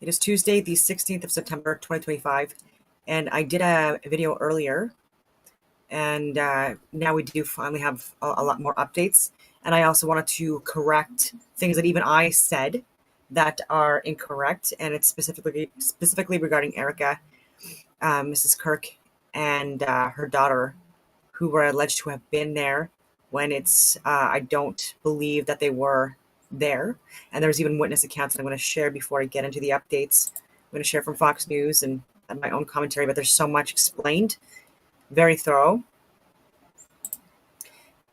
It is Tuesday, the 16th of September, 2025, and I did a video earlier, and now we do finally have a lot more updates. And I also wanted to correct things that even I said that are incorrect, and it's specifically regarding Erica, Mrs. Kirk, and her daughter, who were alleged to have been there when I don't believe that they were there. And there's even witness accounts that I'm going to share before I get into the updates. I'm going to share from Fox News and my own commentary, but there's so much explained, very thorough.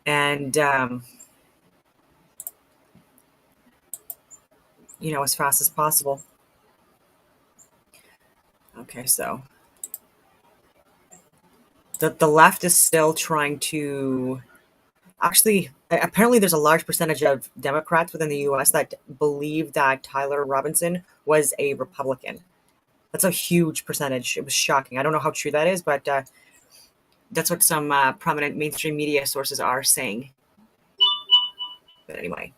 And, as fast as possible. Okay, so the left is still trying to apparently there's a large percentage of Democrats within the US that believe that Tyler Robinson was a Republican. That's a huge percentage. It was shocking. I don't know how true that is, but that's what some prominent mainstream media sources are saying. But anyway.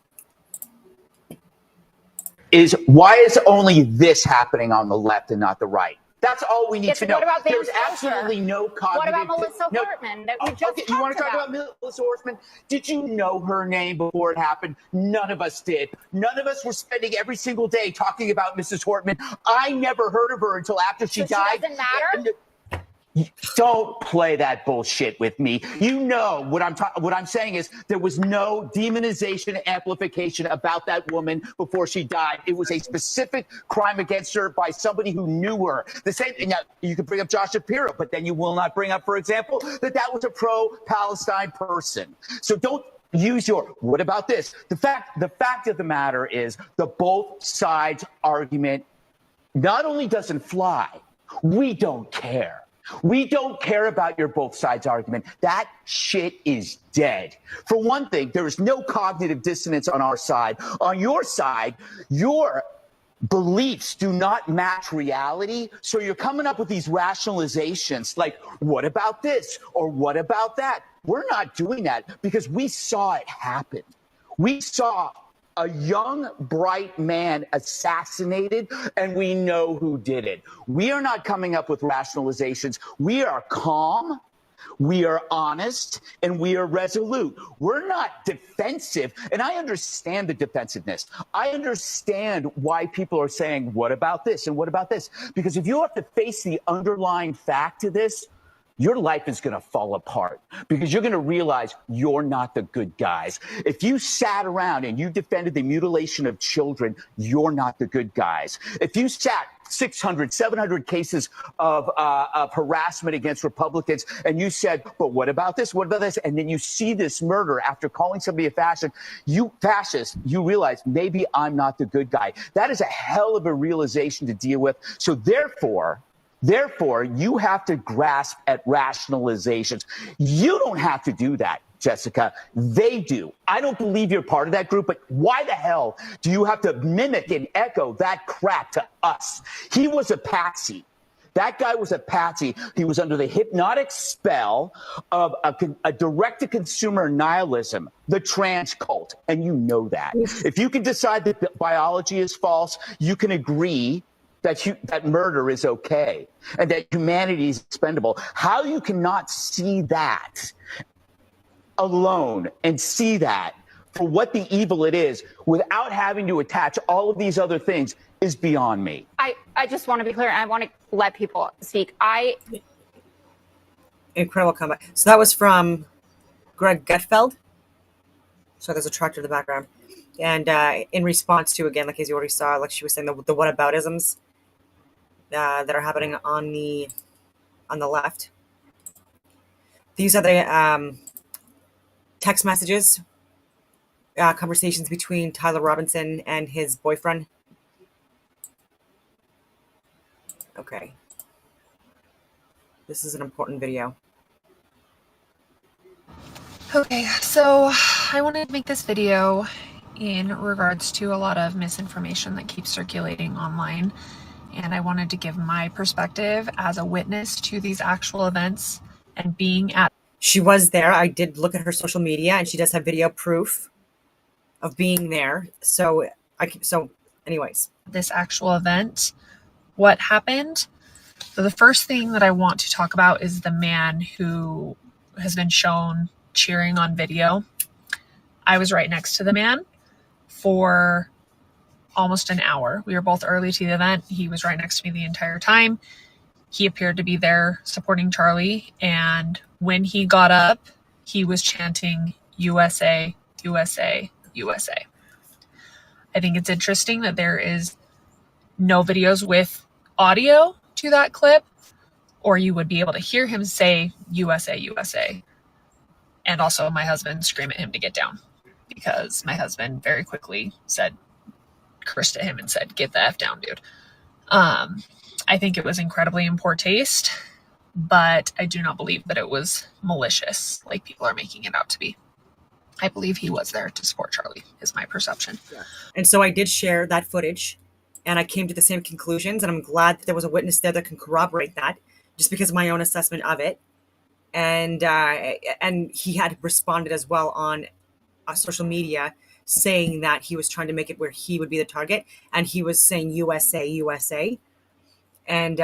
Why is only this happening on the left and not the right? That's all we need to know. What about There's absolutely no cognitive... What about Melissa Hortman that we just talked you want to talk about Melissa Hortman? Did you know her name before it happened? None of us did. None of us were spending every single day talking about Mrs. Hortman. I never heard of her until after she died. It doesn't matter? Don't play that bullshit with me. You know what I'm saying is there was no demonization, amplification about that woman before she died. It was a specific crime against her by somebody who knew her. The same. Now you can bring up Josh Shapiro, but then you will not bring up, for example, that was a pro-Palestine person. So don't use your what about this? The fact of the matter is the both sides argument not only doesn't fly, we don't care. We don't care about your both sides argument. That shit is dead. For one thing, there is no cognitive dissonance on our side. On your side, your beliefs do not match reality. So you're coming up with these rationalizations like, what about this? Or what about that? We're not doing that because we saw it happen. We saw a young, bright man assassinated, and we know who did it. We are not coming up with rationalizations. We are calm, we are honest, and we are resolute. We're not defensive, and I understand the defensiveness. I understand why people are saying, what about this and what about this? Because if you have to face the underlying fact to this, your life is going to fall apart because you're going to realize you're not the good guys. If you sat around and you defended the mutilation of children, you're not the good guys. If you sat 600, 700 cases of harassment against Republicans and you said, but what about this? What about this? And then you see this murder after calling somebody a fascist, you realize maybe I'm not the good guy. That is a hell of a realization to deal with. So Therefore, you have to grasp at rationalizations. You don't have to do that, Jessica. They do. I don't believe you're part of that group, but why the hell do you have to mimic and echo that crap to us? He was a patsy. That guy was a patsy. He was under the hypnotic spell of a direct-to-consumer nihilism, the trans cult, and you know that. If you can decide that biology is false, you can agree that murder is okay and that humanity is expendable. How you cannot see that alone and see that for what the evil it is without having to attach all of these other things is beyond me. I just want to be clear. I want to let people speak. Incredible comeback. So that was from Greg Gutfeld. So there's a tractor in the background. And in response to, again, like as you already saw, like she was saying, the whataboutisms that are happening on the left. These are the text messages, conversations between Tyler Robinson and his boyfriend. Okay. This is an important video. Okay, so I wanted to make this video in regards to a lot of misinformation that keeps circulating online. And I wanted to give my perspective as a witness to these actual events and being at. She was there. I did look at her social media, and she does have video proof of being there. So anyways, this actual event, what happened. So the first thing that I want to talk about is the man who has been shown cheering on video. I was right next to the man for almost an hour. We were both early to the event. He was right next to me the entire time. He appeared to be there supporting Charlie. And when he got up, he was chanting USA, USA, USA. I think it's interesting that there is no videos with audio to that clip, or you would be able to hear him say USA, USA. And also my husband scream at him to get down, because my husband very quickly cursed at him and said, "Get the F down, dude." I think it was incredibly in poor taste, but I do not believe that it was malicious like people are making it out to be. I believe he was there to support Charlie, is my perception. Yeah. And so I did share that footage, and I came to the same conclusions, and I'm glad that there was a witness there that can corroborate that, just because of my own assessment of it. And he had responded as well on social media, saying that he was trying to make it where he would be the target, and he was saying USA, USA. And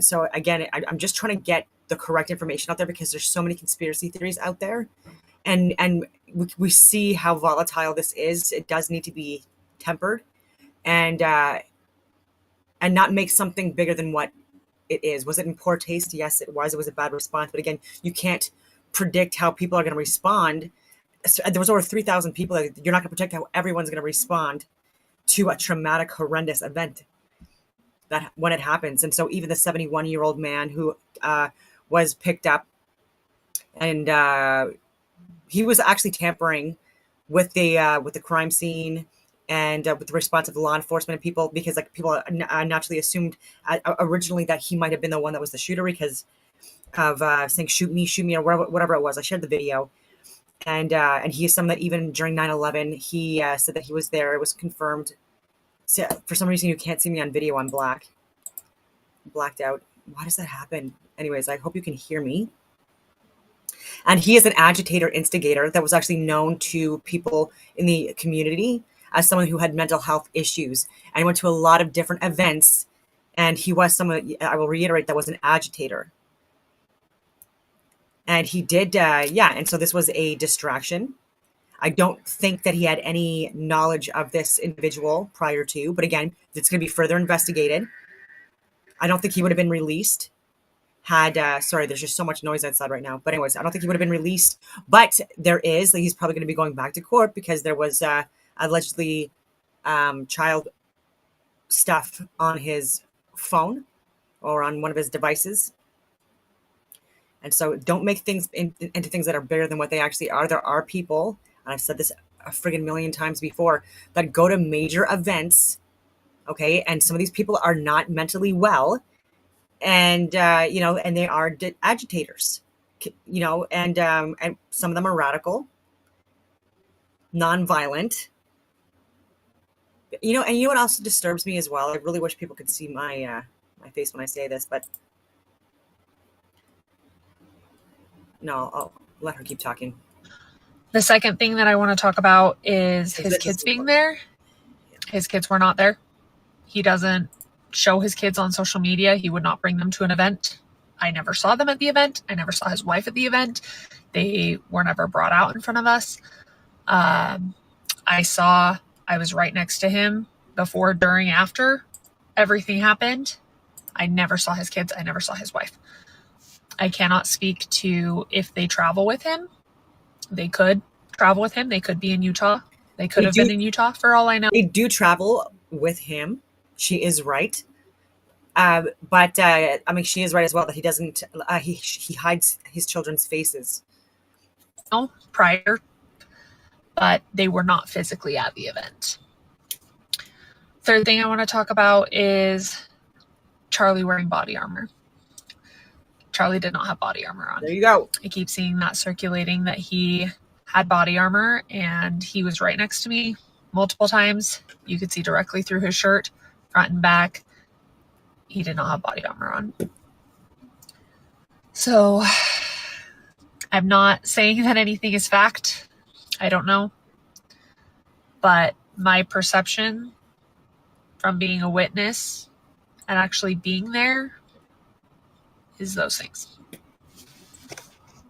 so again, I'm just trying to get the correct information out there, because there's so many conspiracy theories out there, and we see how volatile this is. It does need to be tempered, and not make something bigger than what it is. Was it in poor taste? Yes, it was. It was a bad response. But again, you can't predict how people are going to respond. So there was over 3,000 people. You're not going to predict how everyone's going to respond to a traumatic, horrendous event that when it happens. And so even the 71-year-old man who was picked up, and he was actually tampering with the crime scene and with the response of law enforcement and people, because like people naturally assumed originally that he might have been the one that was the shooter, because of saying shoot me, or whatever it was. I shared the video. And he is someone that even during 9/11, he said that he was there. It was confirmed. So for some reason, you can't see me on video. I'm blacked out. Why does that happen? Anyways, I hope you can hear me. And he is an agitator, instigator that was actually known to people in the community as someone who had mental health issues, and went to a lot of different events. And he was someone, I will reiterate, that was an agitator. And he did, and so this was a distraction. I don't think that he had any knowledge of this individual prior to, but again, it's going to be further investigated. I don't think he would have been released had, sorry, there's just so much noise outside right now. But anyways, I don't think he would have been released, but he's probably going to be going back to court, because there was allegedly child stuff on his phone or on one of his devices. And so don't make things into things that are bigger than what they actually are. There are people, and I've said this a friggin' million times before, that go to major events, okay? And some of these people are not mentally well, and, and they are agitators, and some of them are radical, nonviolent. And you know what also disturbs me as well? I really wish people could see my face when I say this, but no, I'll let her keep talking. The second thing that I want to talk about is his kids being there. His kids were not there. He doesn't show his kids on social media. He would not bring them to an event. I never saw them at the event. I never saw his wife at the event. They were never brought out in front of us. I was right next to him before, during, after everything happened. I never saw his kids. I never saw his wife. I cannot speak to if they travel with him. They could travel with him. They could be in Utah. They could have been in Utah for all I know. They do travel with him. She is right. But she is right as well that he doesn't, he hides his children's faces. No, prior, but they were not physically at the event. Third thing I want to talk about is Charlie wearing body armor. Charlie did not have body armor on. There you go. I keep seeing that circulating, that he had body armor, and he was right next to me multiple times. You could see directly through his shirt, front and back. He did not have body armor on. So I'm not saying that anything is fact. I don't know. But my perception from being a witness and actually being there is those things.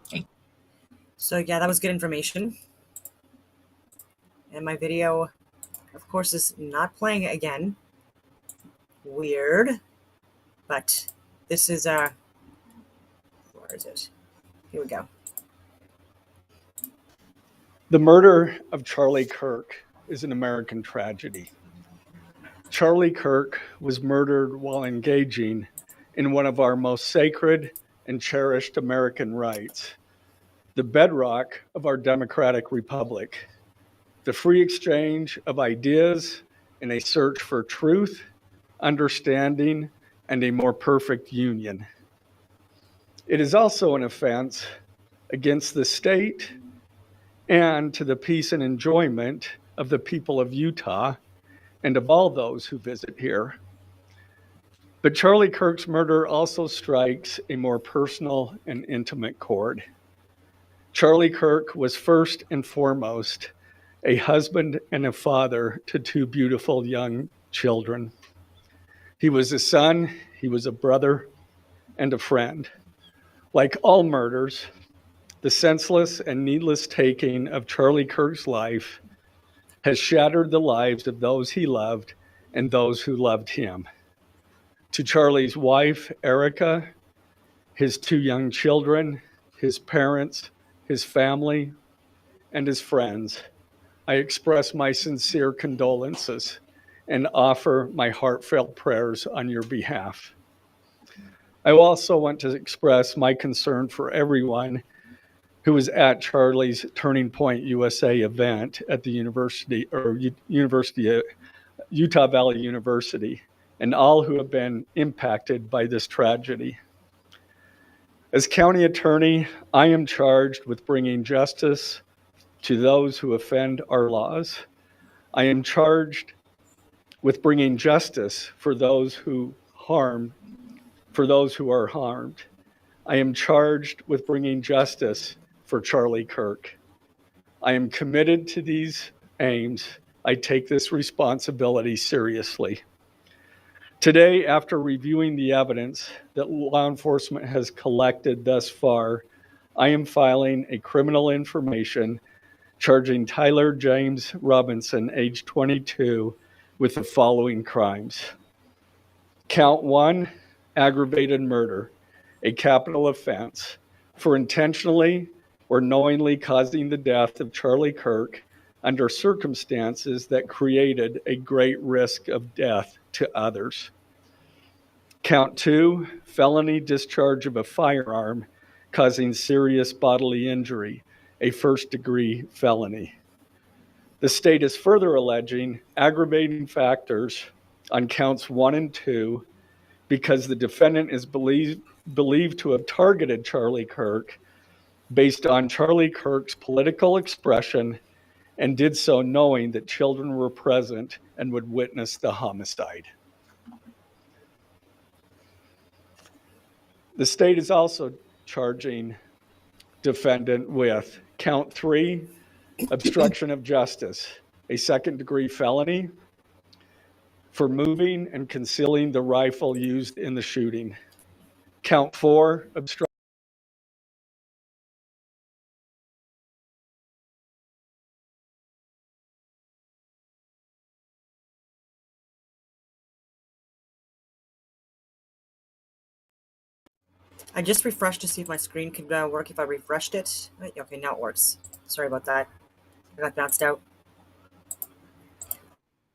Okay. So yeah, that was good information. And my video, of course, is not playing again. Weird. But this is, where is it? Here we go. The murder of Charlie Kirk is an American tragedy. Charlie Kirk was murdered while engaging in one of our most sacred and cherished American rights, the bedrock of our democratic republic, the free exchange of ideas in a search for truth, understanding, and a more perfect union. It is also an offense against the state and to the peace and enjoyment of the people of Utah and of all those who visit here. But Charlie Kirk's murder also strikes a more personal and intimate chord. Charlie Kirk was first and foremost a husband and a father to two beautiful young children. He was a son, he was a brother, and a friend. Like all murders, the senseless and needless taking of Charlie Kirk's life has shattered the lives of those he loved and those who loved him. To Charlie's wife, Erica, his two young children, his parents, his family, and his friends, I express my sincere condolences and offer my heartfelt prayers on your behalf. I also want to express my concern for everyone who was at Charlie's Turning Point USA event at the Utah Valley University, and all who have been impacted by this tragedy. As county attorney, I am charged with bringing justice to those who offend our laws. I am charged with bringing justice for those who are harmed. I am charged with bringing justice for Charlie Kirk. I am committed to these aims. I take this responsibility seriously. Today, after reviewing the evidence that law enforcement has collected thus far, I am filing a criminal information charging Tyler James Robinson, age 22, with the following crimes. Count 1, aggravated murder, a capital offense, for intentionally or knowingly causing the death of Charlie Kirk under circumstances that created a great risk of death to others. Count 2, felony discharge of a firearm causing serious bodily injury, a first-degree felony. The state is further alleging aggravating factors on counts 1 and 2 because the defendant is believed to have targeted Charlie Kirk based on Charlie Kirk's political expression and did so knowing that children were present and would witness the homicide. The state is also charging defendant with count 3, obstruction of justice, a second-degree felony for moving and concealing the rifle used in the shooting. Count 4, obstruction. I just refreshed to see if my screen could work if I refreshed it. Okay, now it works. Sorry about that. I got bounced out.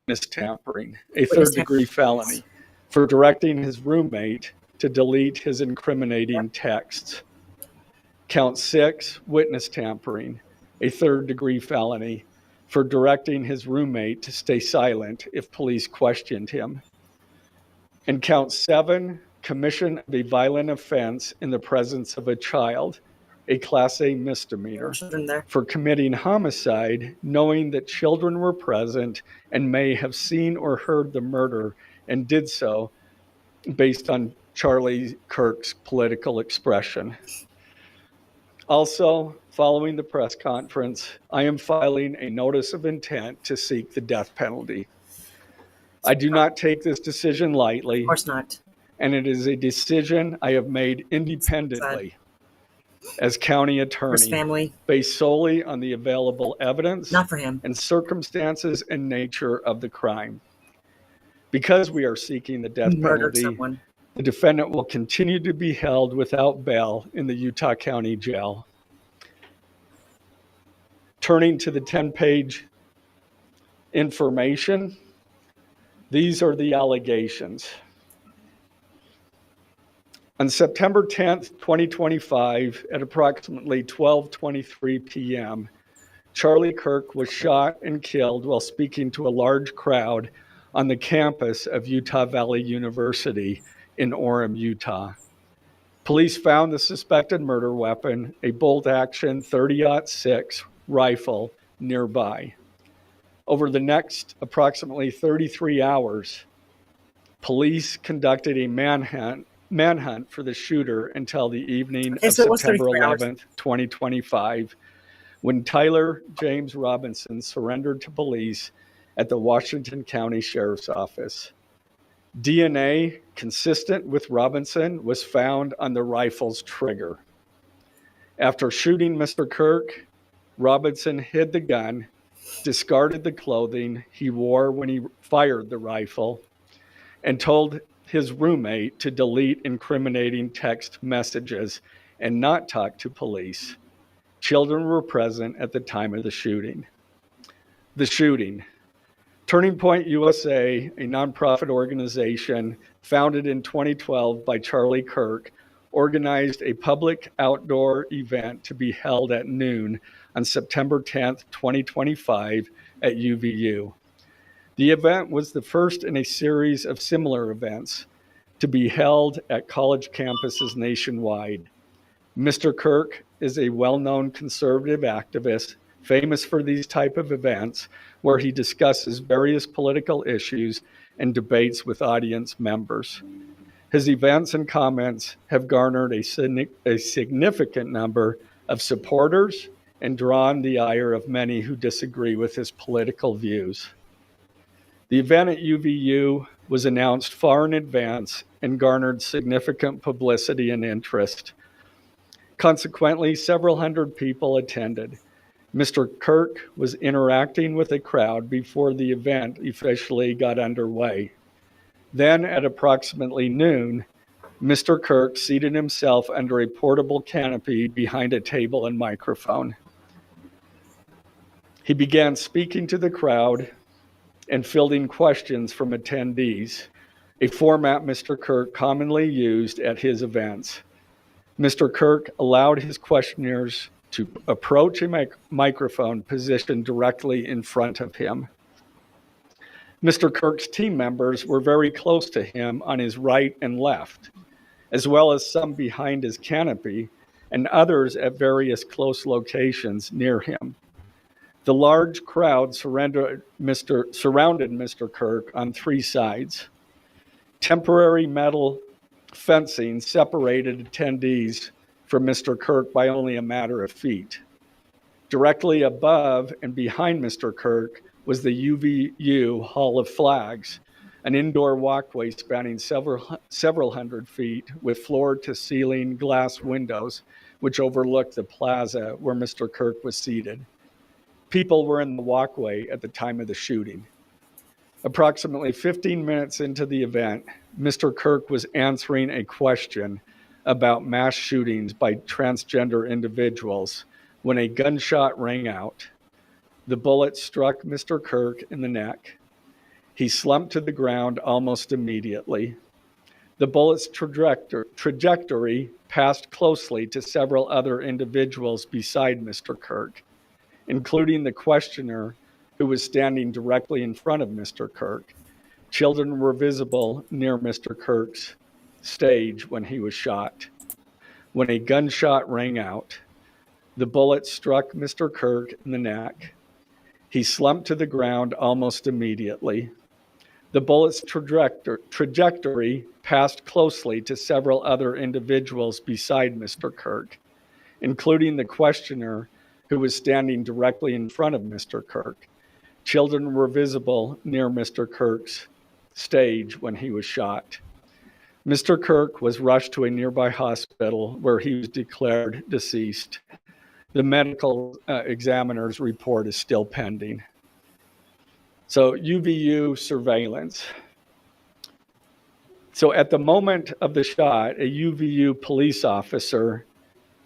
Witness tampering, a third-degree felony for directing his roommate to delete his incriminating texts. Count 6, witness tampering, a third-degree felony for directing his roommate to stay silent if police questioned him. And count 7, commission of a violent offense in the presence of a child, a Class A misdemeanor, for committing homicide knowing that children were present and may have seen or heard the murder and did so based on Charlie Kirk's political expression. Also, following the press conference, I am filing a notice of intent to seek the death penalty. I do not take this decision lightly, Of course not. and it is a decision I have made independently as county For his attorney, family, based solely on the available evidence not for him. and circumstances and nature of the crime. Because we are seeking the death He murdered penalty, someone. the defendant will continue to be held without bail in the Utah County Jail. Turning to the 10-page information, these are the allegations. On September 10th, 2025, at approximately 12:23 p.m., Charlie Kirk was shot and killed while speaking to a large crowd on the campus of Utah Valley University in Orem, Utah. Police found the suspected murder weapon, a bolt-action .30-06 rifle, nearby. Over the next approximately 33 hours, police conducted a manhunt for the shooter until the evening of September 11th, 2025, when Tyler James Robinson surrendered to police at the Washington County Sheriff's Office. DNA consistent with Robinson was found on the rifle's trigger. After shooting Mr. Kirk, Robinson hid the gun, discarded the clothing he wore when he fired the rifle, and told his roommate to delete incriminating text messages and not talk to police. Children were present at the time of the shooting. The shooting. Turning Point USA, a nonprofit organization founded in 2012 by Charlie Kirk, organized a public outdoor event to be held at noon on September 10th, 2025 at UVU. The event was the first in a series of similar events to be held at college campuses nationwide. Mr. Kirk is a well-known conservative activist famous for these type of events where he discusses various political issues and debates with audience members. His events and comments have garnered a significant number of supporters and drawn the ire of many who disagree with his political views. The event at UVU was announced far in advance and garnered significant publicity and interest. Consequently, several hundred people attended. Mr. Kirk was interacting with a crowd before the event officially got underway. Then, at approximately noon, Mr. Kirk seated himself under a portable canopy behind a table and microphone. He began speaking to the crowd and fielding questions from attendees, a format Mr. Kirk commonly used at his events. Mr. Kirk allowed his questioners to approach a microphone positioned directly in front of him. Mr. Kirk's team members were very close to him on his right and left, as well as some behind his canopy and others at various close locations near him. The large crowd surrounded Mr. Kirk on three sides. Temporary metal fencing separated attendees from Mr. Kirk by only a matter of feet. Directly above and behind Mr. Kirk was the UVU Hall of Flags, an indoor walkway spanning several hundred feet with floor-to-ceiling glass windows which overlooked the plaza where Mr. Kirk was seated. People were in the walkway at the time of the shooting. Approximately 15 minutes into the event, Mr. Kirk was answering a question about mass shootings by transgender individuals when a gunshot rang out. The bullet struck Mr. Kirk in the neck. He slumped to the ground almost immediately. The bullet's trajectory passed closely to several other individuals beside Mr. Kirk, including the questioner who was standing directly in front of Mr. Kirk. Children were visible near Mr. Kirk's stage when he was shot. When a gunshot rang out, the bullet struck Mr. Kirk in the neck. He slumped to the ground almost immediately. The bullet's trajectory passed closely to several other individuals beside Mr. Kirk, including the questioner who was standing directly in front of Mr. Kirk. Children were visible near Mr. Kirk's stage when he was shot. Mr. Kirk was rushed to a nearby hospital where he was declared deceased. The medical examiner's report is still pending. So UVU surveillance. So at the moment of the shot, a UVU police officer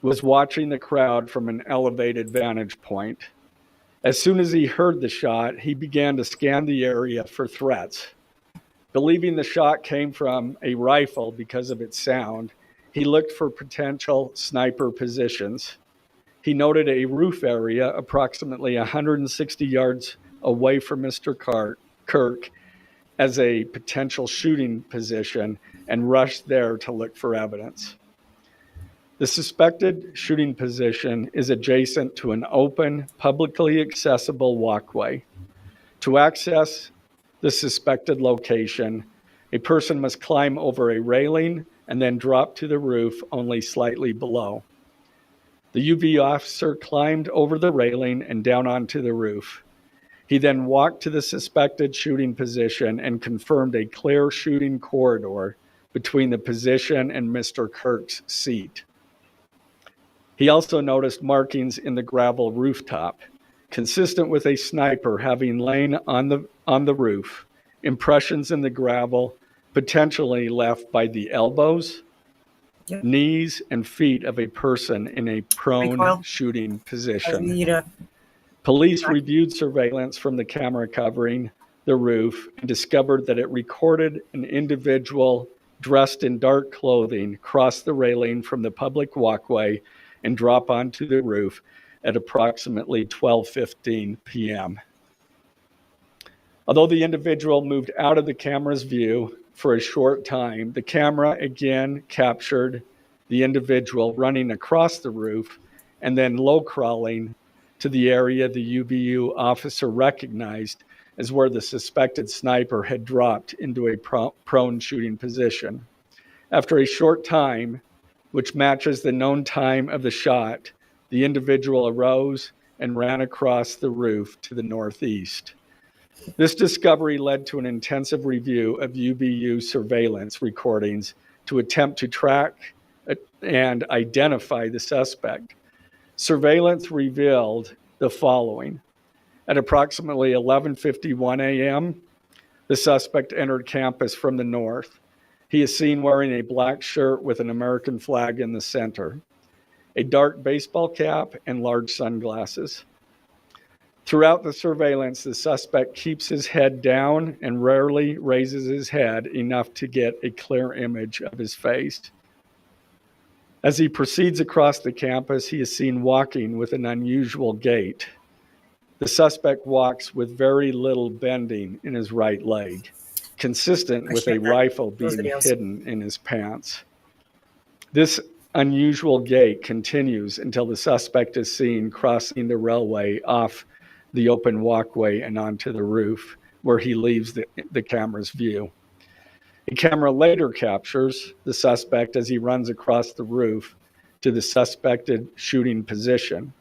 was watching the crowd from an elevated vantage point. As soon as he heard the shot, he began to scan the area for threats. Believing the shot came from a rifle because of its sound, he looked for potential sniper positions. He noted a roof area approximately 160 yards away from Mr. Kirk as a potential shooting position and rushed there to look for evidence. The suspected shooting position is adjacent to an open, publicly accessible walkway. To access the suspected location, a person must climb over a railing and then drop to the roof only slightly below. The UV officer climbed over the railing and down onto the roof. He then walked to the suspected shooting position and confirmed a clear shooting corridor between the position and Mr. Kirk's seat. He also noticed markings in the gravel rooftop, consistent with a sniper having lain on the roof, impressions in the gravel potentially left by the elbows, knees, and feet of a person in a prone shooting position. Police reviewed surveillance from the camera covering the roof and discovered that it recorded an individual dressed in dark clothing cross the railing from the public walkway and drop onto the roof at approximately 12:15 p.m. Although the individual moved out of the camera's view for a short time, the camera again captured the individual running across the roof and then low crawling to the area the UVU officer recognized as where the suspected sniper had dropped into a prone shooting position. After a short time, which matches the known time of the shot, the individual arose and ran across the roof to the northeast. This discovery led to an intensive review of UVU surveillance recordings to attempt to track and identify the suspect. Surveillance revealed the following. At approximately 11:51 a.m., the suspect entered campus from the north. He is seen wearing a black shirt with an American flag in the center, a dark baseball cap, and large sunglasses. Throughout the surveillance, the suspect keeps his head down and rarely raises his head enough to get a clear image of his face. As he proceeds across the campus, he is seen walking with an unusual gait. The suspect walks with very little bending in his right leg, consistent with a rifle being hidden in his pants. This unusual gait continues until the suspect is seen crossing the railway off the open walkway and onto the roof, where he leaves the camera's view. A camera later captures the suspect as he runs across the roof to the suspected shooting position.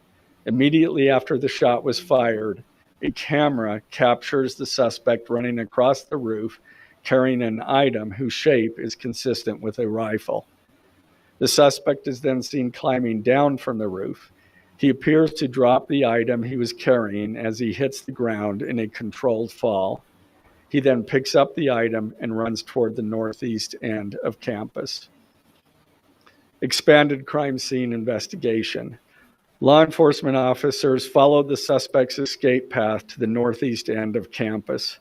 Immediately after the shot was fired, a camera captures the suspect running across the roof carrying an item whose shape is consistent with a rifle. The suspect is then seen climbing down from the roof. He appears to drop the item he was carrying as he hits the ground in a controlled fall. He then picks up the item and runs toward the northeast end of campus. Expanded crime scene investigation. Law enforcement officers followed the suspect's escape path to the northeast end of campus,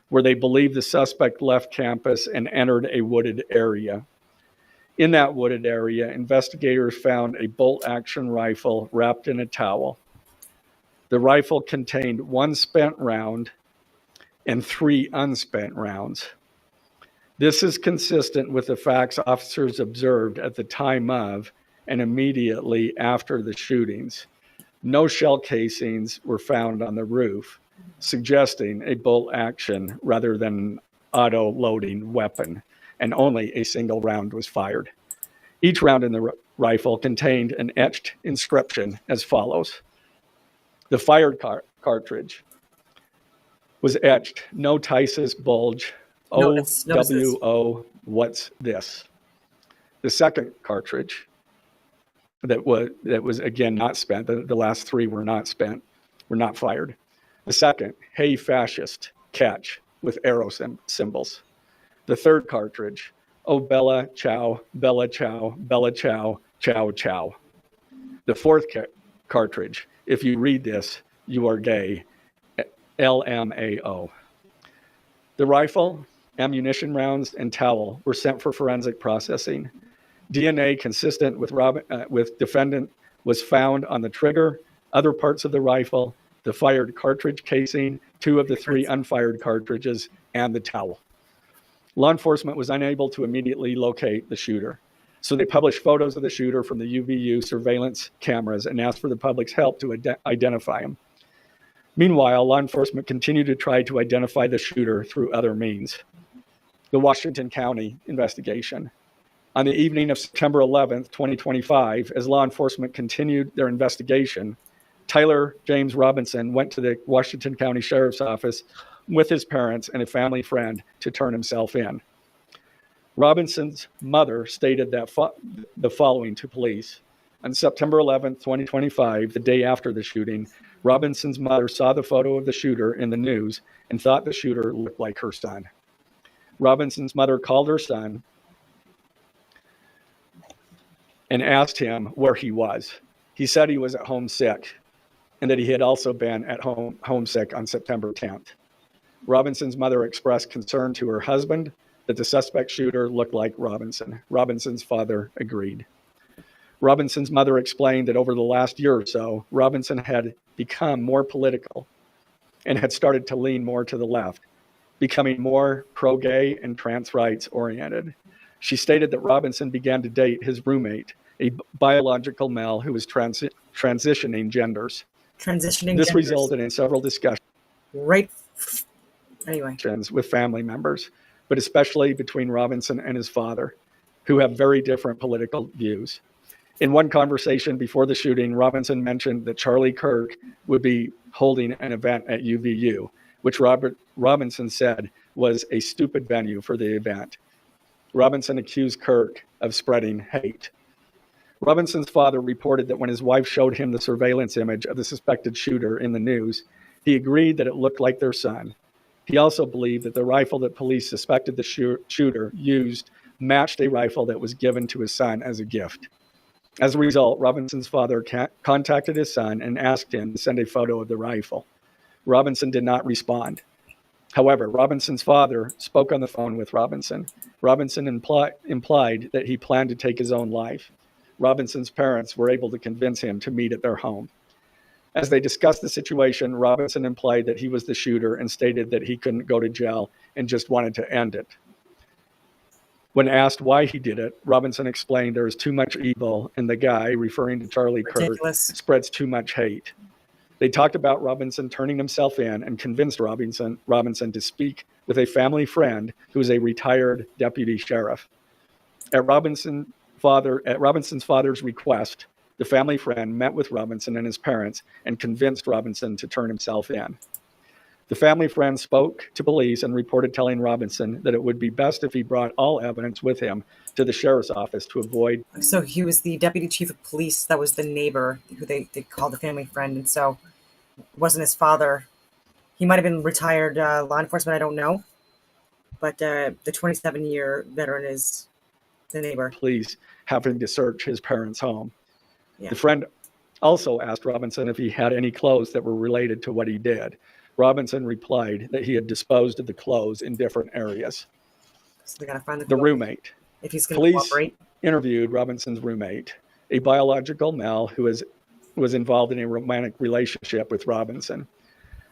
where they believe the suspect left campus and entered a wooded area. In that wooded area, investigators found a bolt-action rifle wrapped in a towel. The rifle contained one spent round and 3 unspent rounds. This is consistent with the facts officers observed at the time of and immediately after the shootings. No shell casings were found on the roof, suggesting a bolt action rather than an auto-loading weapon, and only a single round was fired. Each round in the rifle contained an etched inscription as follows. The fired cartridge was etched, no Tisus bulge OWO, what's this? The second cartridge that was again not spent. The last three were not spent, were not fired. The second, hey fascist, catch, with arrow symbols. The third cartridge, oh Bella Ciao, Bella Ciao, Bella Ciao, Ciao Ciao. The fourth cartridge, if you read this, you are gay, LMAO. The rifle, ammunition rounds, and towel were sent for forensic processing. DNA consistent with defendant was found on the trigger, other parts of the rifle, the fired cartridge casing, 2 of the 3 unfired cartridges, and the towel. Law enforcement was unable to immediately locate the shooter, so they published photos of the shooter from the UVU surveillance cameras and asked for the public's help to identify him. Meanwhile, law enforcement continued to try to identify the shooter through other means. The Washington County investigation. On the evening of September 11th, 2025, as law enforcement continued their investigation, Tyler James Robinson went to the Washington County Sheriff's Office with his parents and a family friend to turn himself in. Robinson's mother stated that the following to police. On September 11th, 2025, the day after the shooting, Robinson's mother saw the photo of the shooter in the news and thought the shooter looked like her son. Robinson's mother called her son and asked him where he was. He said he was at home sick and that he had also been at home homesick on September 10th. Robinson's mother expressed concern to her husband that the suspect shooter looked like Robinson. Robinson's father agreed. Robinson's mother explained that over the last year or so, Robinson had become more political and had started to lean more to the left, becoming more pro-gay and trans rights oriented. She stated that Robinson began to date his roommate, a biological male who was transitioning genders. This resulted in several discussions with family members, but especially between Robinson and his father, who have very different political views. In one conversation before the shooting, Robinson mentioned that Charlie Kirk would be holding an event at UVU, which Robinson said was a stupid venue for the event. Robinson accused Kirk of spreading hate. Robinson's father reported that when his wife showed him the surveillance image of the suspected shooter in the news, he agreed that it looked like their son. He also believed that the rifle that police suspected the shooter used matched a rifle that was given to his son as a gift. As a result, Robinson's father contacted his son and asked him to send a photo of the rifle. Robinson did not respond. However, Robinson's father spoke on the phone with Robinson. Robinson implied that he planned to take his own life. Robinson's parents were able to convince him to meet at their home. As they discussed the situation, Robinson implied that he was the shooter and stated that he couldn't go to jail and just wanted to end it. When asked why he did it, Robinson explained there is too much evil and the guy, referring to Charlie Kirk, spreads too much hate. They talked about Robinson turning himself in and convinced Robinson to speak with a family friend who is a retired deputy sheriff. At Robinson's father's request, the family friend met with Robinson and his parents and convinced Robinson to turn himself in. The family friend spoke to police and reported telling Robinson that it would be best if he brought all evidence with him to the sheriff's office to avoid. So he was the deputy chief of police. That was the neighbor who they called the family friend. And so it wasn't his father. He might have been retired law enforcement. I don't know. But the 27-year veteran is the neighbor. Police having to search his parents' home. Yeah. The friend also asked Robinson if he had any clothes that were related to what he did. Robinson replied that he had disposed of the clothes in different areas. So they gotta find the roommate. If he's going to cooperate. Police interviewed Robinson's roommate, a biological male who was involved in a romantic relationship with Robinson.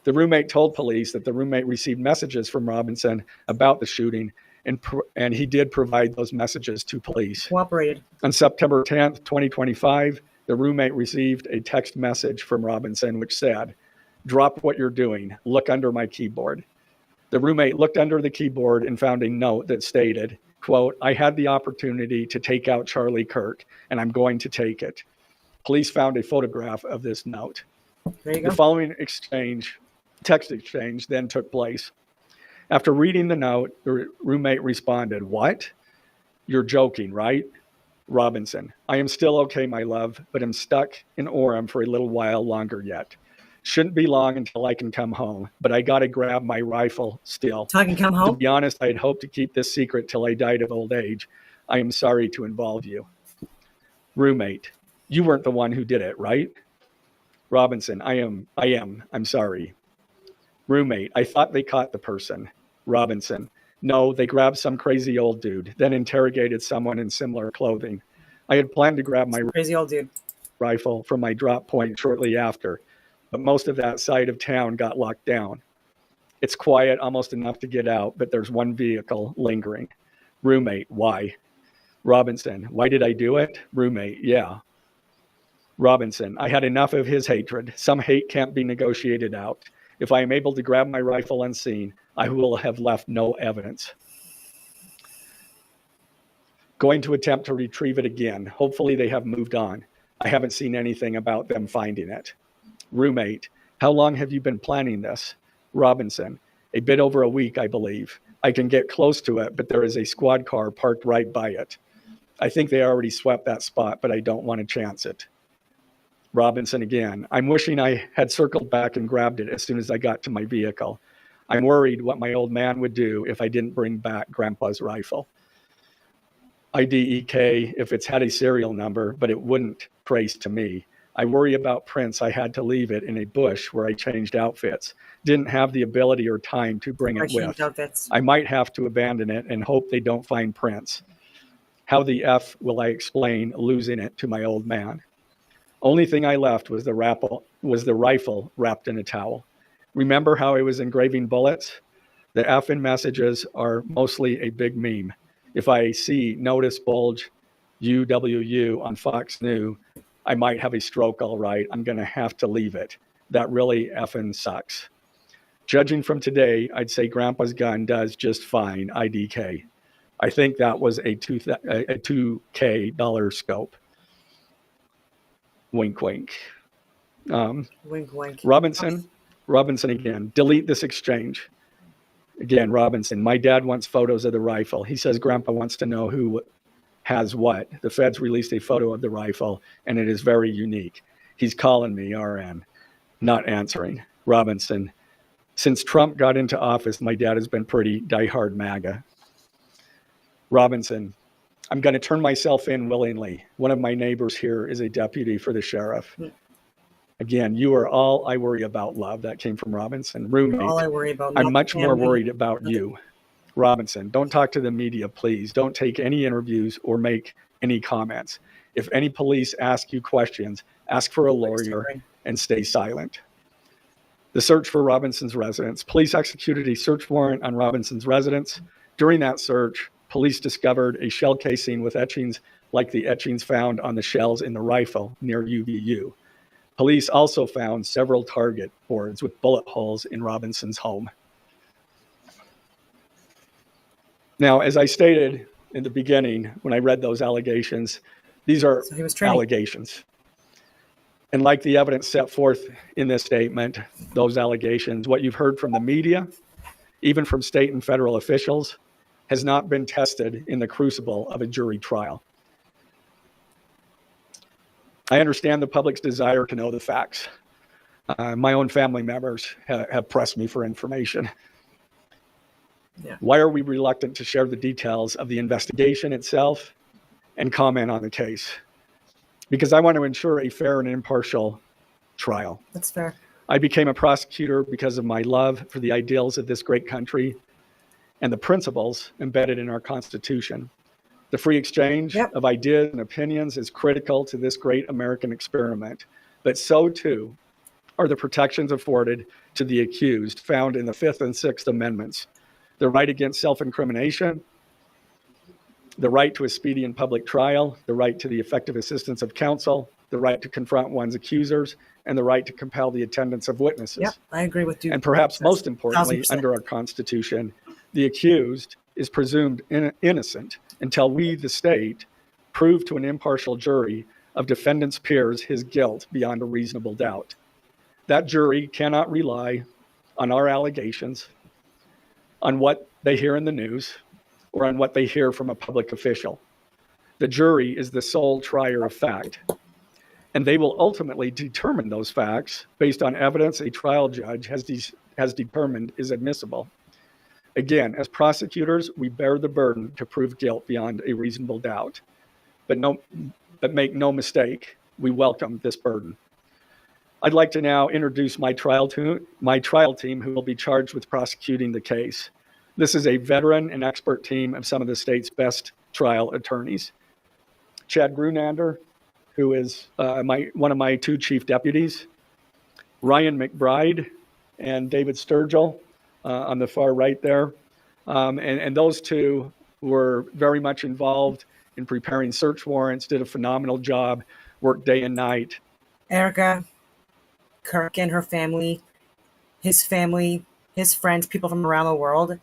The roommate told police that the roommate received messages from Robinson about the shooting, and he did provide those messages to police. Cooperated. On September 10th, 2025, the roommate received a text message from Robinson which said, "Drop what you're doing. Look under my keyboard." The roommate looked under the keyboard and found a note that stated, quote, "I had the opportunity to take out Charlie Kirk, and I'm going to take it." Police found a photograph of this note. There you go. The following text exchange then took place. After reading the note, the roommate responded, "What? You're joking, right?" Robinson, I am still okay, my love, but I'm stuck in Orem for a little while longer yet. Shouldn't be long until I can come home, but I got to grab my rifle still. So I can come To home? be honest, I had hoped to keep this secret till I died of old age. I am sorry to involve you. Roommate, you weren't the one who did it, right? Robinson, I am. I'm sorry. Roommate, I thought they caught the person. Robinson, no, they grabbed some crazy old dude, then interrogated someone in similar clothing. I had planned to grab my Crazy old dude. rifle from my drop point shortly after, but most of that side of town got locked down. It's quiet, almost enough to get out, but there's one vehicle lingering. Roommate, why? Robinson, why did I do it? Roommate, yeah. Robinson, I had enough of his hatred. Some hate can't be negotiated out. If I am able to grab my rifle unseen, I will have left no evidence. Going to attempt to retrieve it again. Hopefully they have moved on. I haven't seen anything about them finding it. Roommate, how long have you been planning this? Robinson, a bit over a week, I believe. I can get close to it, but there is a squad car parked right by it. I think they already swept that spot, but I don't want to chance it. Robinson again, I'm wishing I had circled back and grabbed it as soon as I got to my vehicle. I'm worried what my old man would do if I didn't bring back Grandpa's rifle. IDEK if it's had a serial number, but it wouldn't trace to me. I worry about prints. I had to leave it in a bush where I changed outfits. Didn't have the ability or time to bring it with. Outfits. I might have to abandon it and hope they don't find prints. How the F will I explain losing it to my old man? Only thing I left was the rifle wrapped in a towel. Remember how I was engraving bullets? The F in messages are mostly a big meme. If I see notice bulge UWU on Fox News, I might have a stroke all right. I'm going to have to leave it. That really effing sucks. Judging from today, I'd say Grandpa's gun does just fine, IDK. I think that was a $2K dollar scope. Wink, wink. Wink, wink. Robinson again. Delete this exchange. Again, Robinson. My dad wants photos of the rifle. He says Grandpa wants to know who has what. The feds released a photo of the rifle, and it is very unique. He's calling me, RN. Not answering. Robinson. Since Trump got into office, my dad has been pretty diehard MAGA. Robinson. I'm going to turn myself in willingly. One of my neighbors here is a deputy for the sheriff. Again, you are all I worry about, love. That came from Robinson. Roommate, All I worry about. I'm much more worried about you. Robinson, don't talk to the media, please. Don't take any interviews or make any comments. If any police ask you questions, ask for a lawyer and stay silent. The search for Robinson's residence. Police executed a search warrant on Robinson's residence. During that search, police discovered a shell casing with etchings like the etchings found on the shells in the rifle near UVU. Police also found several target boards with bullet holes in Robinson's home. Now, as I stated in the beginning, when I read those allegations, these are allegations. And like the evidence set forth in this statement, those allegations, what you've heard from the media, even from state and federal officials, has not been tested in the crucible of a jury trial. I understand the public's desire to know the facts. My own family members have pressed me for information. Yeah. Why are we reluctant to share the details of the investigation itself and comment on the case? Because I want to ensure a fair and impartial trial. That's fair. I became a prosecutor because of my love for the ideals of this great country and the principles embedded in our Constitution. The free exchange of ideas and opinions is critical to this great American experiment, but so too are the protections afforded to the accused found in the Fifth and Sixth Amendments. The right against self-incrimination, the right to a speedy and public trial, the right to the effective assistance of counsel, the right to confront one's accusers, and the right to compel the attendance of witnesses. Yep, I agree with you. And perhaps most importantly, 1,000%. under our Constitution, the accused is presumed innocent until we, the state, prove to an impartial jury of defendant's peers his guilt beyond a reasonable doubt. That jury cannot rely on our allegations on what they hear in the news or on what they hear from a public official. The jury is the sole trier of fact, and they will ultimately determine those facts based on evidence a trial judge has determined is admissible. Again, as prosecutors, we bear the burden to prove guilt beyond a reasonable doubt. But make no mistake, we welcome this burden. I'd like to now introduce my trial team who will be charged with prosecuting the case. This is a veteran and expert team of some of the state's best trial attorneys. Chad Grunander, who is one of my two chief deputies, Ryan McBride and David Sturgill on the far right there. And those two were very much involved in preparing search warrants, did a phenomenal job, worked day and night. Erica Kirk and her family, his friends, people from around the world,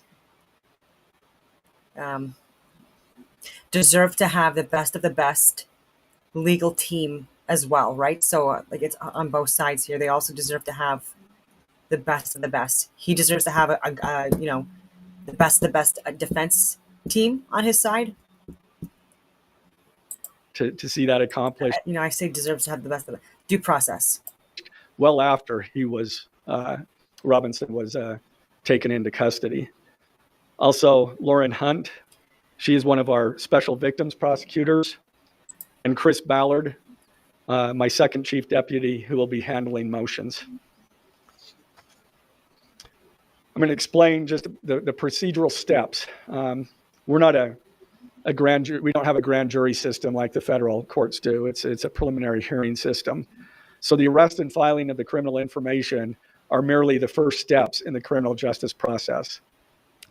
deserve to have the best of the best legal team as well, right? So like it's on both sides here. They also deserve to have the best of the best. He deserves to have the best of the best defense team on his side. To see that accomplished. I say deserves to have the best of the due process. Well after he was, Robinson was taken into custody. Also, Lauren Hunt, she is one of our special victims prosecutors. And Chris Ballard, my second chief deputy, who will be handling motions. I'm going to explain just the procedural steps. We're not a grand jury. We don't have a grand jury system like the federal courts do. It's a preliminary hearing system. So the arrest and filing of the criminal information are merely the first steps in the criminal justice process.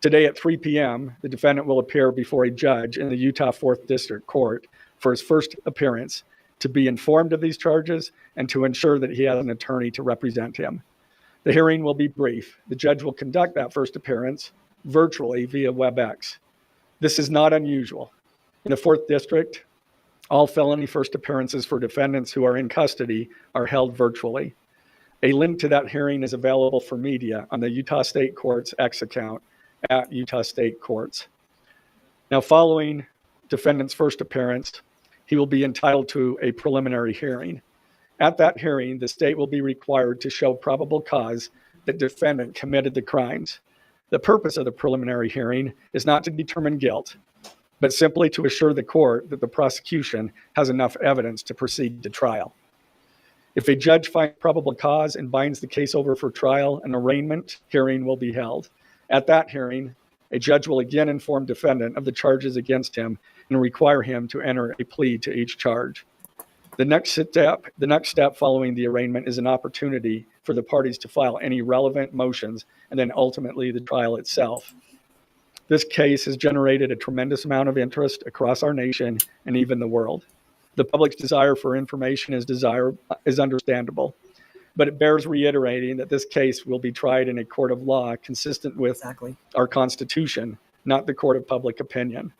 Today at 3 p.m., the defendant will appear before a judge in the Utah 4th District Court for his first appearance to be informed of these charges and to ensure that he has an attorney to represent him. The hearing will be brief. The judge will conduct that first appearance virtually via WebEx. This is not unusual. In the 4th District, all felony first appearances for defendants who are in custody are held virtually. A link to that hearing is available for media on the Utah State Courts X account at Utah State Courts. Now, following defendant's first appearance, he will be entitled to a preliminary hearing. At that hearing, the state will be required to show probable cause that defendant committed the crimes. The purpose of the preliminary hearing is not to determine guilt, but simply to assure the court that the prosecution has enough evidence to proceed to trial. If a judge finds probable cause and binds the case over for trial, an arraignment hearing will be held. At that hearing, a judge will again inform defendant of the charges against him and require him to enter a plea to each charge. The next step following the arraignment is an opportunity for the parties to file any relevant motions and then ultimately the trial itself. This case has generated a tremendous amount of interest across our nation and even the world. The public's desire for information is understandable, but it bears reiterating that this case will be tried in a court of law consistent with our Constitution, not the court of public opinion.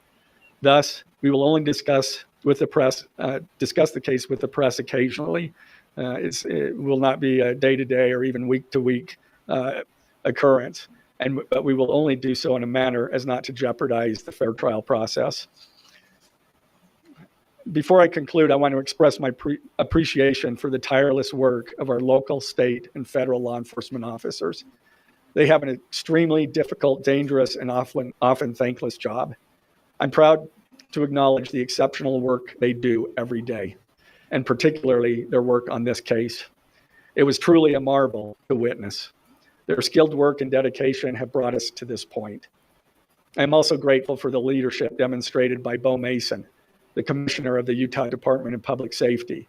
Thus, we will only discuss the case with the press occasionally. It will not be a day-to-day or even week-to-week occurrence, but we will only do so in a manner as not to jeopardize the fair trial process. Before I conclude, I want to express my appreciation for the tireless work of our local, state, and federal law enforcement officers. They have an extremely difficult, dangerous, and often thankless job. I'm proud to acknowledge the exceptional work they do every day, and particularly their work on this case. It was truly a marvel to witness. Their skilled work and dedication have brought us to this point. I'm also grateful for the leadership demonstrated by Bo Mason, the Commissioner of the Utah Department of Public Safety,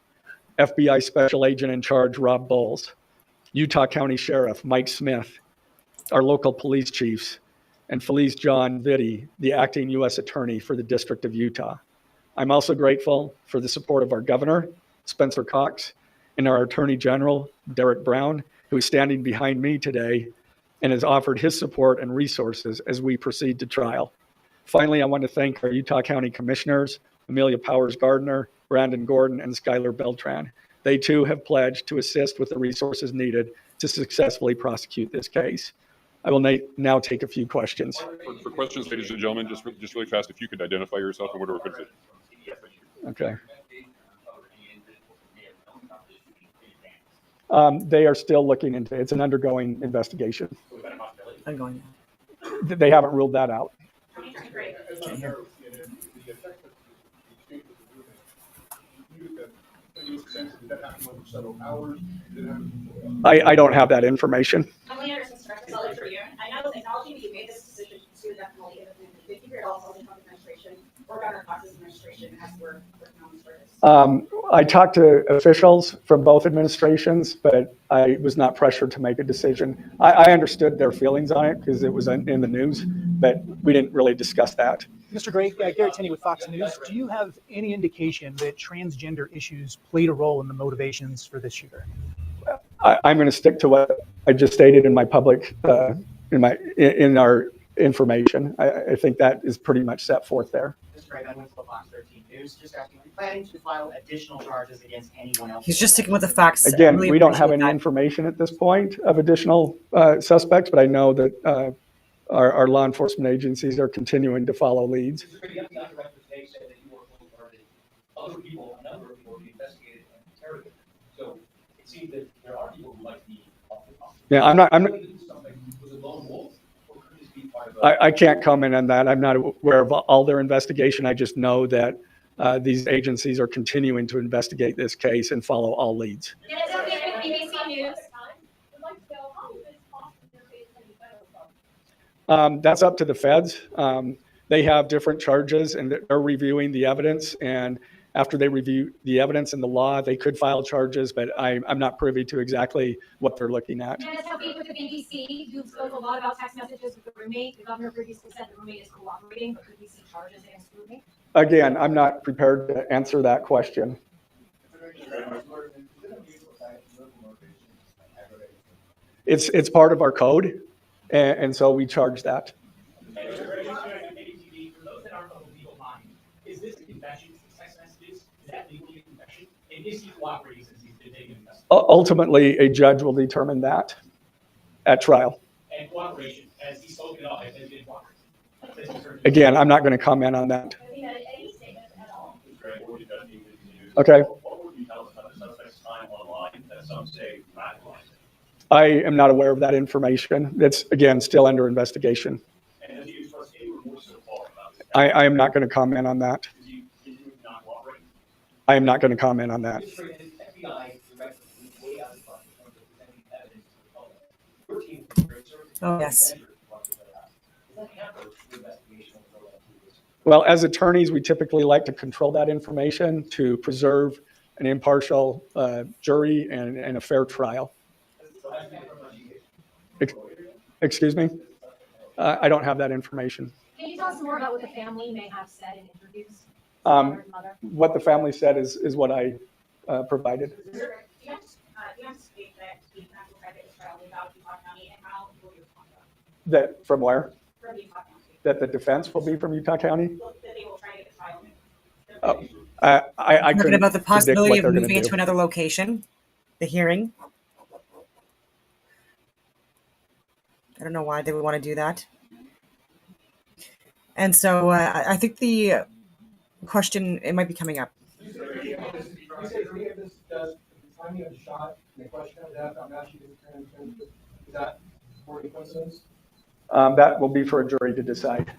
FBI Special Agent in Charge Rob Bowles, Utah County Sheriff Mike Smith, our local police chiefs, and Felice John Vitti, the acting U.S. Attorney for the District of Utah. I'm also grateful for the support of our Governor, Spencer Cox, and our Attorney General, Derek Brown, who is standing behind me today and has offered his support and resources as we proceed to trial. Finally, I want to thank our Utah County Commissioners, Amelia Powers Gardner, Brandon Gordon, and Skylar Beltran. They too have pledged to assist with the resources needed to successfully prosecute this case. I will now take a few questions. For questions, ladies and gentlemen, just really fast, if you could identify yourself and what are we consider. Okay. They are still looking into it. It's an undergoing investigation. Ongoing. They haven't ruled that out. Can't hear. I don't have that information. I know technology, but you made this decision to definitely give it the $50 from the administration or Governor Cox's administration as we're working on this service. I talked to officials from both administrations, but I was not pressured to make a decision. I understood their feelings on it because it was in the news, but we didn't really discuss that. Mr. Gray, Gary Tenney with Fox News. Do you have any indication that transgender issues played a role in the motivations for this shooter? I'm going to stick to what I just stated in my public, in our information. I think that is pretty much set forth there. Mr. Gray, Ben Winslow, Fox 13 News. Just asking, are you planning to file additional charges against anyone else? He's just sticking with the facts. Again, Really we don't have appreciate any that. information at this point of additional suspects, but I know that our law enforcement agencies are continuing to follow leads. Other people, a number of people be investigated and interrogated. So it seems that there are people who like to be off the top. Yeah, I'm not. Was it lone wolf, or could this be part of a... I can't comment on that. I'm not aware of all their investigation. I just know that these agencies are continuing to investigate this case and follow all leads. That's up to the feds. They have different charges and they're reviewing the evidence. And after they review the evidence and the law, they could file charges, but I'm not privy to exactly what they're looking at. And as helping with the BBC, you've spoken a lot about text messages with the roommate. The governor previously said the roommate is cooperating, but could we see charges against the roommate? Again, I'm not prepared to answer that question. It's part of our code, and so we charge that. Is this a confession? Text messages? Is that legally a confession? And is he cooperating since he's been taken in custody? Ultimately, a judge will determine that at trial. And cooperation, has he spoken up and has been cooperating? Again, I'm not going to comment on that. Any statement at all? Okay. What would you tell us about the suspect's time online that some say radicalized? I am not aware of that information. It's, again, still under investigation. And has he expressed any remorse so far about this? I am not going to comment on that. Is he not cooperating? I am not going to comment on that. FBI director way out of front in terms of presenting evidence to the public. Your team Oh, yes. Well, as attorneys, we typically like to control that information to preserve an impartial jury and a fair trial. Excuse me? I don't have that information. Can you tell us more about what the family may have said in interviews? What the family said is what I provided. Do you anticipate that the national private is trial without Utah County, and how will you conduct That from where? from Utah County? That the defense will be from Utah County? That they will try to get the trial. I Talking couldn't about the predict possibility what of they're moving going it to to do. another location, the hearing. I don't know why they would want to do that. And so I think the question, it might be coming up. That will be for a jury to decide.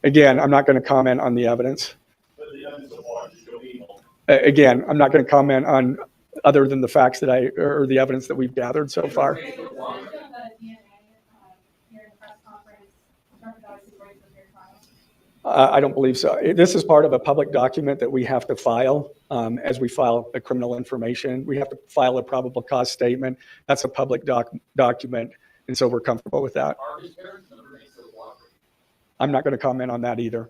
Again, I'm not going to comment on the evidence. Again, I'm not going to comment on other than the facts that or the evidence that we've gathered so far. I don't believe so. This is part of a public document that we have to file as we file a criminal information. We have to file a probable cause statement. That's a public document, and so we're comfortable with that. I'm not going to comment on that either.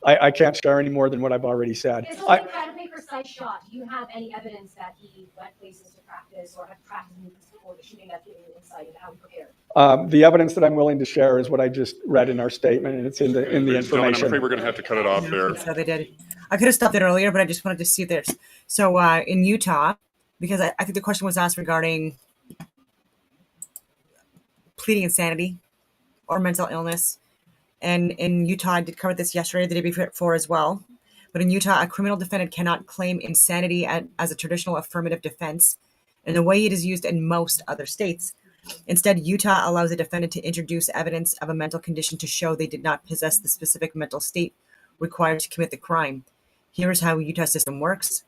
I can't share any more than what I've already said. Is a precise shot? Do you have any evidence that he went places to practice or had practiced in the for the shooting that's giving you insight into how we prepared? The evidence that I'm willing to share is what I just read in our statement, and it's in the Ladies and gentlemen, I'm information. afraid we're going to have to cut it off there. So they did. I could have stopped it earlier, but I just wanted to see if there's. So in Utah, because I think the question was asked regarding pleading insanity or mental illness. And in Utah, I did cover this yesterday, the day before as well. But in Utah, a criminal defendant cannot claim insanity as a traditional affirmative defense in the way it is used in most other states. Instead, Utah allows a defendant to introduce evidence of a mental condition to show they did not possess the specific mental state required to commit the crime. Here's how Utah system works.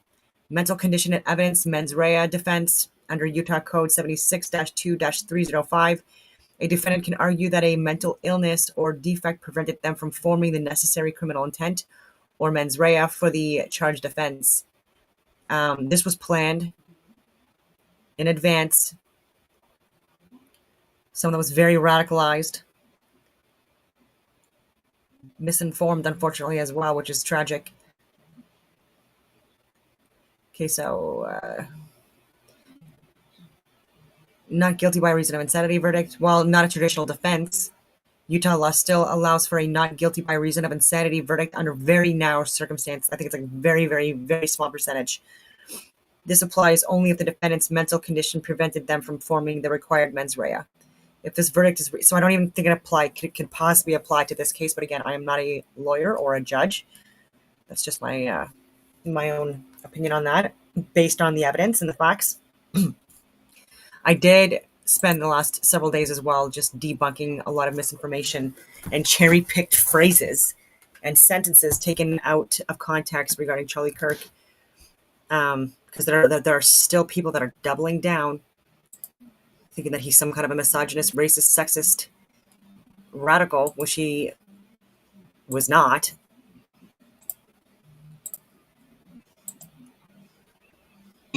Mental condition and evidence, mens rea defense, under Utah Code 76-2-305. A defendant can argue that a mental illness or defect prevented them from forming the necessary criminal intent or mens rea for the charged offense. This was planned in advance. Someone that was very radicalized, misinformed, unfortunately, as well, which is tragic. Okay, so not guilty by reason of insanity verdict. While not a traditional defense, Utah law still allows for a not guilty by reason of insanity verdict under very narrow circumstances. I think it's like very, very, very small percentage. This applies only if the defendant's mental condition prevented them from forming the required mens rea. If this verdict is, so I don't even think it could possibly apply to this case. But again, I am not a lawyer or a judge. That's just my own opinion on that, based on the evidence and the facts. I did spend the last several days as well just debunking a lot of misinformation and cherry-picked phrases and sentences taken out of context regarding Charlie Kirk, because there are still people that are doubling down, thinking that he's some kind of a misogynist, racist, sexist radical, which he was not.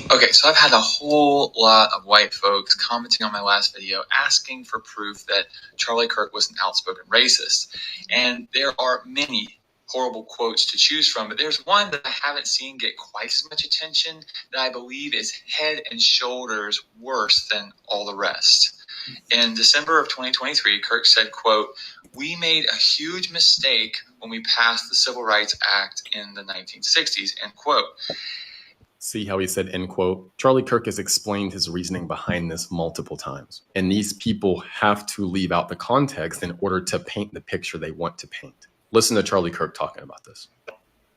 Okay, so I've had a whole lot of white folks commenting on my last video asking for proof that Charlie Kirk was an outspoken racist. And there are many horrible quotes to choose from, but there's one that I haven't seen get quite as much attention that I believe is head and shoulders worse than all the rest. In December of 2023, Kirk said, quote, "We made a huge mistake when we passed the Civil Rights Act in the 1960s, end quote. See how he said, end quote? Charlie Kirk has explained his reasoning behind this multiple times. And these people have to leave out the context in order to paint the picture they want to paint. Listen to Charlie Kirk talking about this.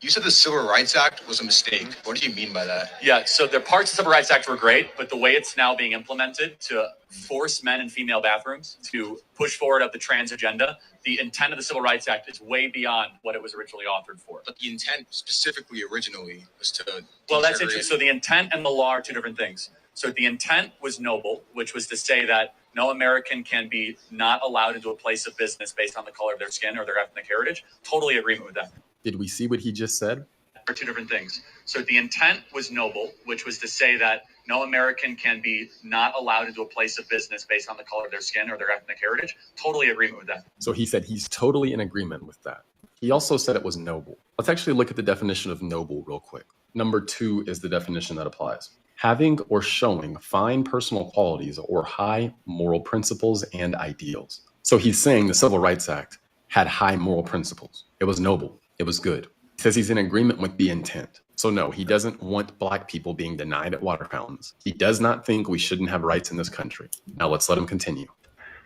You said the Civil Rights Act was a mistake. What do you mean by that? Yeah, so the parts of the Civil Rights Act were great, but the way it's now being implemented to force men in female bathrooms to push forward up the trans agenda, the intent of the Civil Rights Act is way beyond what it was originally authored for. But the intent specifically originally was to... Well, that's interesting. So the intent and the law are two different things. So the intent was noble, which was to say that no American can be not allowed into a place of business based on the color of their skin or their ethnic heritage. Totally agreement with that. Did we see what he just said? Are two different things. So the intent was noble, which was to say that no American can be not allowed into a place of business based on the color of their skin or their ethnic heritage. Totally agreement with that. So he said he's totally in agreement with that. He also said it was noble. Let's actually look at the definition of noble real quick. Number 2 is the definition that applies. Having or showing fine personal qualities or high moral principles and ideals. So he's saying the Civil Rights Act had high moral principles. It was noble. It was good. He says he's in agreement with the intent. So no, he doesn't want black people being denied at water fountains. He does not think we shouldn't have rights in this country. Now let's let him continue.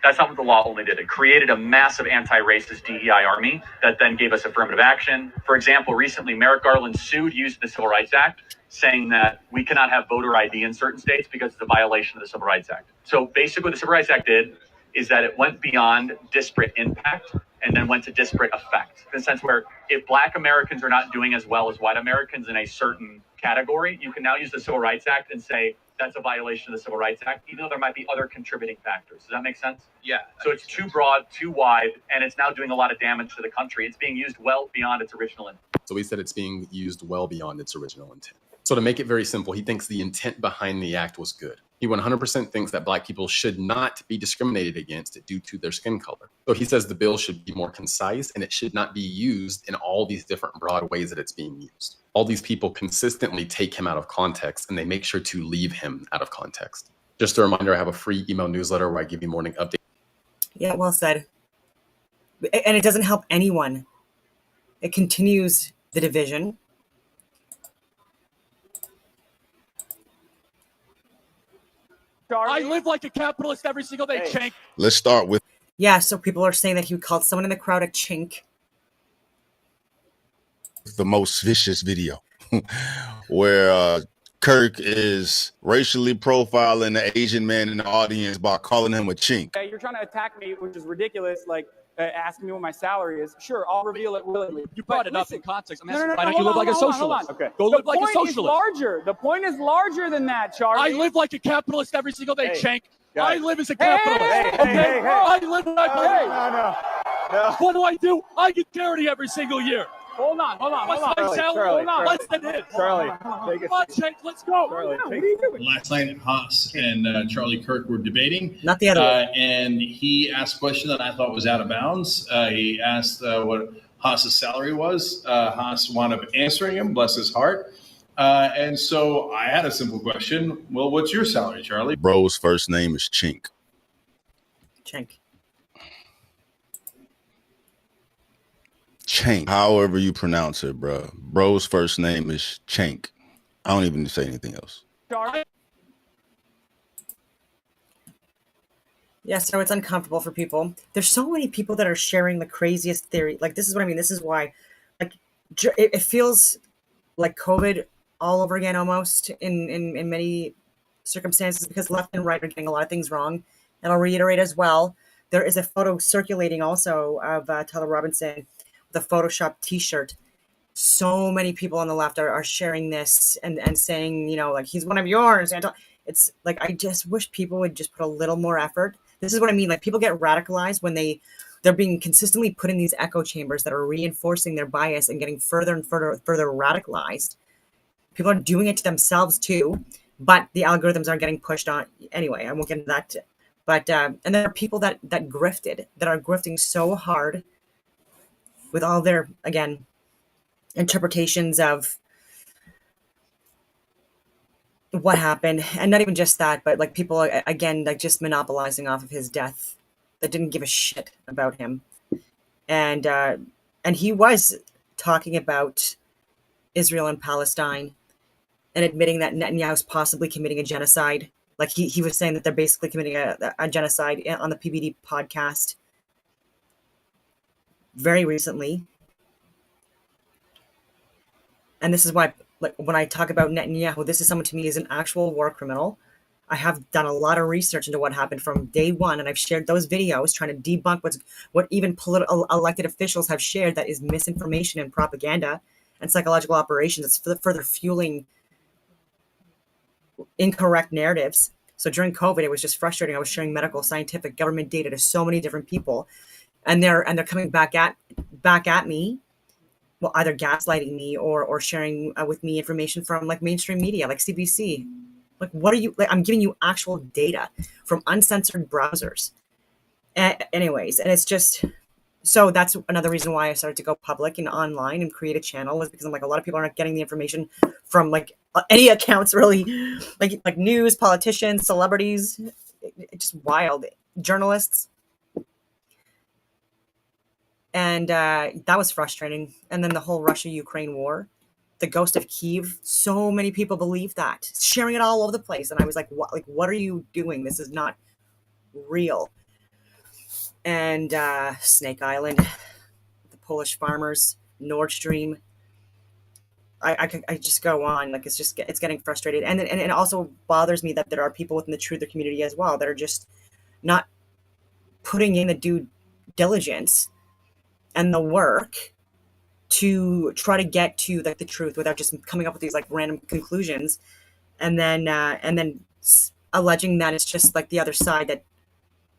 That's not what the law only did. It created a massive anti-racist DEI army that then gave us affirmative action. For example, recently Merrick Garland sued using the Civil Rights Act, saying that we cannot have voter ID in certain states because it's a violation of the Civil Rights Act. So basically what the Civil Rights Act did is that it went beyond disparate impact and then went to disparate effect. In the sense where if black Americans are not doing as well as white Americans in a certain category, you can now use the Civil Rights Act and say that's a violation of the Civil Rights Act, even though there might be other contributing factors. Does that make sense? Yeah. So it's too broad, too wide, and it's now doing a lot of damage to the country. It's being used well beyond its original intent. So he said it's being used well beyond its original intent. So to make it very simple, he thinks the intent behind the act was good. He 100% thinks that black people should not be discriminated against due to their skin color. So he says the bill should be more concise and it should not be used in all these different broad ways that it's being used. All these people consistently take him out of context and they make sure to leave him out of context. Just a reminder, I have a free email newsletter where I give you morning updates. Yeah, well said. And it doesn't help anyone. It continues the division. I live like a capitalist every single day, Chink. Let's start with Yeah, so people are saying that he called someone in the crowd a chink. the most vicious video where Kirk is racially profiling the Asian man in the audience by calling him a chink. Hey, you're trying to attack me, which is ridiculous. Like asking me what my salary is. Sure, I'll reveal it willingly. You brought it up in context. I'm asking, why don't you live like a socialist? Okay, go live like a socialist. The point is larger than that, Charlie. I live like a capitalist every single day, Chink. I live as a capitalist. I live and I believe. No. What do I do? I get charity every single year. Hold on. What's my salary? Hold on. Less than it. Charlie, come on, Chink, let's go. Charlie, what are you doing? Last night, Haas and Charlie Kirk were debating. Not the other way. And he asked a question that I thought was out of bounds. He asked what Haas's salary was. Haas wound up answering him, bless his heart. And so I had a simple question. Well, what's your salary, Charlie? Bro's first name is Chink. Chink. Chank, however you pronounce it, bro. Bro's first name is Chank. I don't even say anything else. Yeah, so it's uncomfortable for people. There's so many people that are sharing the craziest theory. Like, this is what I mean. This is why, like, it feels like COVID all over again almost in many circumstances, because left and right are getting a lot of things wrong. And I'll reiterate as well, there is a photo circulating also of Tyler Robinson, the Photoshop t-shirt. So many people on the left are sharing this and saying, you know, like, he's one of yours. And it's like, I just wish people would just put a little more effort. This is what I mean. Like, people get radicalized when they're being consistently put in these echo chambers that are reinforcing their bias and getting further and further radicalized. People are doing it to themselves too, but the algorithms are getting pushed on anyway. I won't get into that. But and there are people that grifted, that are grifting so hard with all their, again, interpretations of what happened. And not even just that, but like people, again, like just monopolizing off of his death, that didn't give a shit about him. And he was talking about Israel and Palestine and admitting that Netanyahu's possibly committing a genocide. Like he was saying that they're basically committing a genocide on the PBD podcast very recently. And this is why, like, when I talk about Netanyahu, this is someone to me is an actual war criminal. I have done a lot of research into what happened from day one, and I've shared those videos trying to debunk what even political elected officials have shared that is misinformation and propaganda and psychological operations. It's further fueling incorrect narratives. So during COVID, it was just frustrating. I was sharing medical, scientific, government data to so many different people, and they're coming back at me. Well, either gaslighting me or sharing with me information from like mainstream media, like CBC. Like, what are you, like, I'm giving you actual data from uncensored browsers. Anyways, and it's just, so that's another reason why I started to go public and online and create a channel, was because I'm like, a lot of people aren't getting the information from like any accounts really, like news, politicians, celebrities, just wild, journalists. And that was frustrating. And then the whole Russia-Ukraine war, the ghost of Kyiv, so many people believe that, sharing it all over the place. And I was like, what are you doing? This is not real. And Snake Island, the Polish farmers, Nord Stream. I just go on. Like, it's getting frustrated. And it also bothers me that there are people within the truther community as well that are just not putting in the due diligence and the work to try to get to like the truth without just coming up with these like random conclusions, and then alleging that it's just like the other side that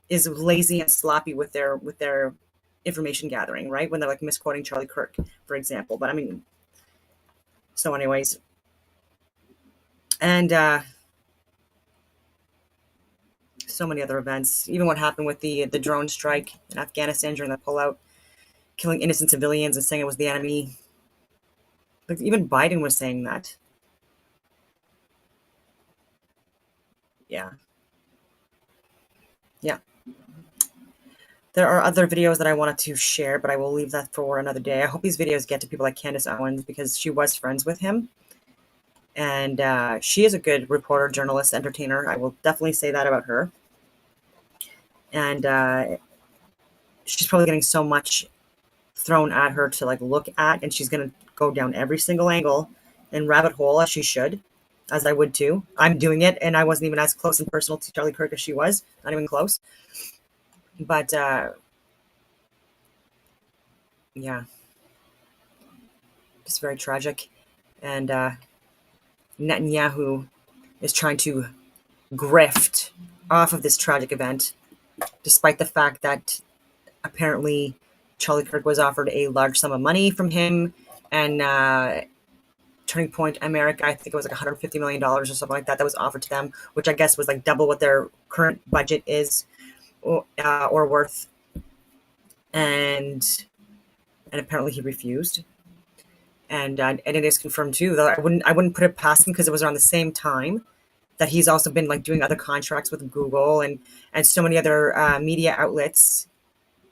is lazy and sloppy with their information gathering, right? When they're like misquoting Charlie Kirk, for example. But I mean, so anyways, and so many other events, even what happened with the drone strike in Afghanistan during the pullout, killing innocent civilians and saying it was the enemy. Like, even Biden was saying that. Yeah. Yeah. There are other videos that I wanted to share, but I will leave that for another day. I hope these videos get to people like Candace Owens because she was friends with him. And she is a good reporter, journalist, entertainer. I will definitely say that about her. And she's probably getting so much thrown at her to like look at, and she's going to go down every single angle and rabbit hole, as she should, as I would too. I'm doing it, and I wasn't even as close and personal to Charlie Kirk as she was. Not even close. But yeah, it's very tragic. And Netanyahu is trying to grift off of this tragic event, despite the fact that apparently Charlie Kirk was offered a large sum of money from him, and Turning Point America, I think it was like $150 million or something like that, that was offered to them, which I guess was like double what their current budget is or worth. And apparently he refused. And it is confirmed too, though I wouldn't put it past him because it was around the same time that he's also been like doing other contracts with Google and so many other media outlets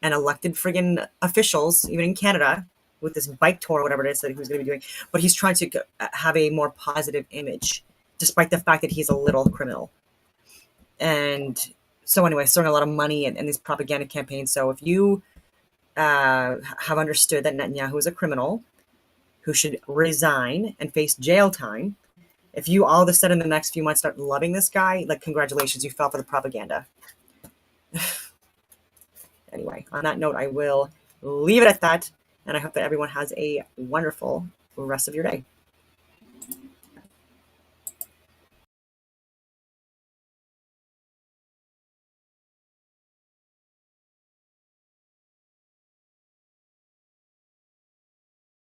and elected friggin' officials, even in Canada, with this bike tour or whatever it is that he was going to be doing. But he's trying to have a more positive image, despite the fact that he's a little criminal. And so anyway, throwing a lot of money in these propaganda campaigns. So if you have understood that Netanyahu is a criminal who should resign and face jail time, if you all of a sudden in the next few months start loving this guy, like, congratulations, you fell for the propaganda. Anyway, on that note, I will leave it at that, and I hope that everyone has a wonderful rest of your day.